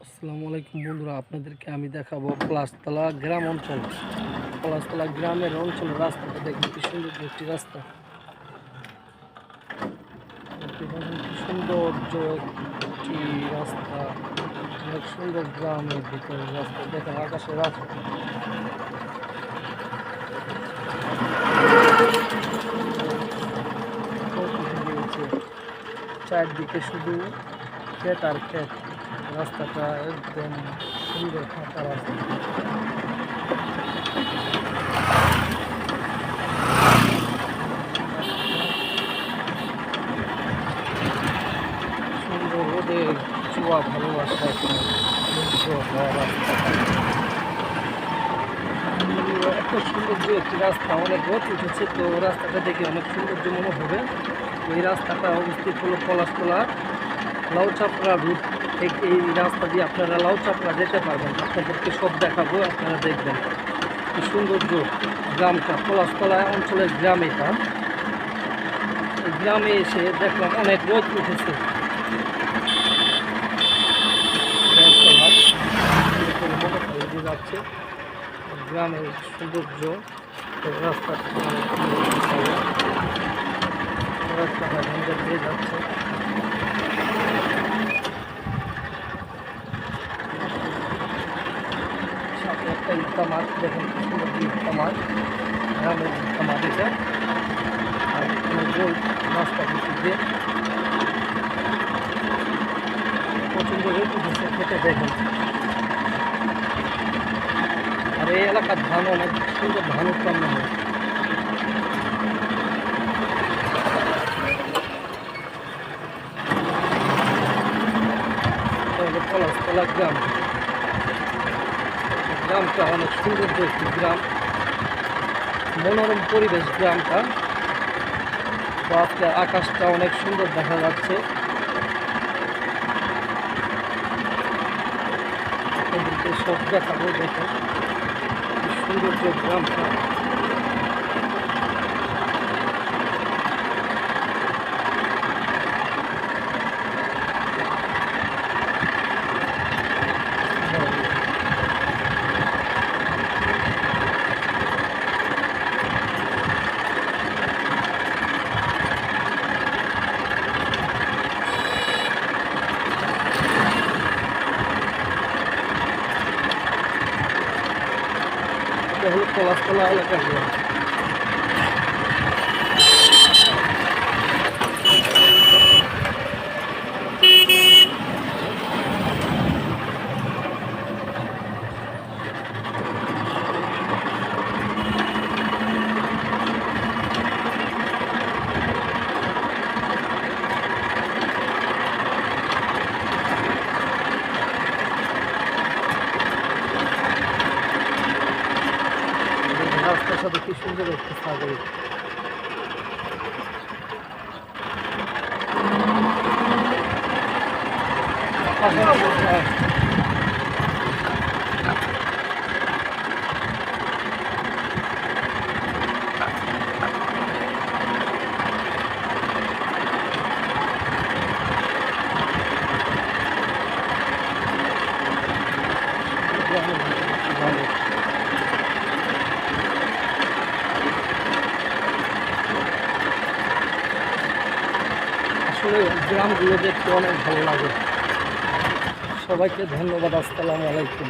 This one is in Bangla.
আসসালামু আলাইকুম বন্ধুরা, আপনাদেরকে আমি দেখাবো পলাশতলা গ্রাম অঞ্চল। পলাশতলা গ্রামের অঞ্চলের রাস্তাটা দেখুন, কি সুন্দর একটি রাস্তা। কি সৌন্দর্য একটি রাস্তা, অনেক সুন্দর গ্রামের ভিতরে রাস্তা। দেখেন আকাশের রাস্তা, চারদিকে শুধু ক্ষেত আর ক্ষেত। রাস্তাটা একদম সুন্দর ফাঁকা রাস্তা। সুন্দর রোদের ছোঁয়া, ভালোবাসা এত সুন্দর যে একটি রাস্তা। অনেক রোদ উঠেছে, তো রাস্তাটা দেখে অনেক সৌন্দর্য মনে হবে। এই রাস্তাটা অবস্থিত হলো পলাশতলা লাউচাপড়া রুট। এই রাস্তা দিয়ে আপনারা লাউচাপড়া যেতে পারবেন। আপনাদেরকে সব দেখাবো, আপনারা দেখবেন কি সৌন্দর্য গ্রামটা। পলাশতলা অঞ্চলের গ্রাম এটা। এই গ্রামে এসে দেখলাম অনেক রোদ উঠেছে। যাচ্ছে গ্রামের সৌন্দর্য, রাস্তাটা দিয়ে যাচ্ছে। সাথে একটা ইটকা মাঠ, দেখেন কি সুন্দর ইটকা মাঠ, গ্রামের ইটকা মাঠ এটা। আর গোল রাস্তা দিয়ে প্রচণ্ড রোদ উঠেছে, খেতে দেখেন। আর এই এলাকার ধান অনেক সুন্দর ধান উৎপন্ন হয়। পলাশতলা গ্রামটা অনেক সুন্দর একটি গ্রাম, মনোরম পরিবেশ গ্রামটা। তো আজকে আকাশটা অনেক সুন্দর দেখা যাচ্ছে। আপনাদেরকে সব দেখাবো, দেখেন কি সৌন্দর্য গ্রামটা। এটা হলো পলাশতলা এলাকার গ্রাম। রাস্তার সাথে কি সুন্দর একটি সাগর। আসলে গ্রামগুলো দেখতে অনেক ভালো লাগে। সবাইকে ধন্যবাদ। আসসালামু আলাইকুম।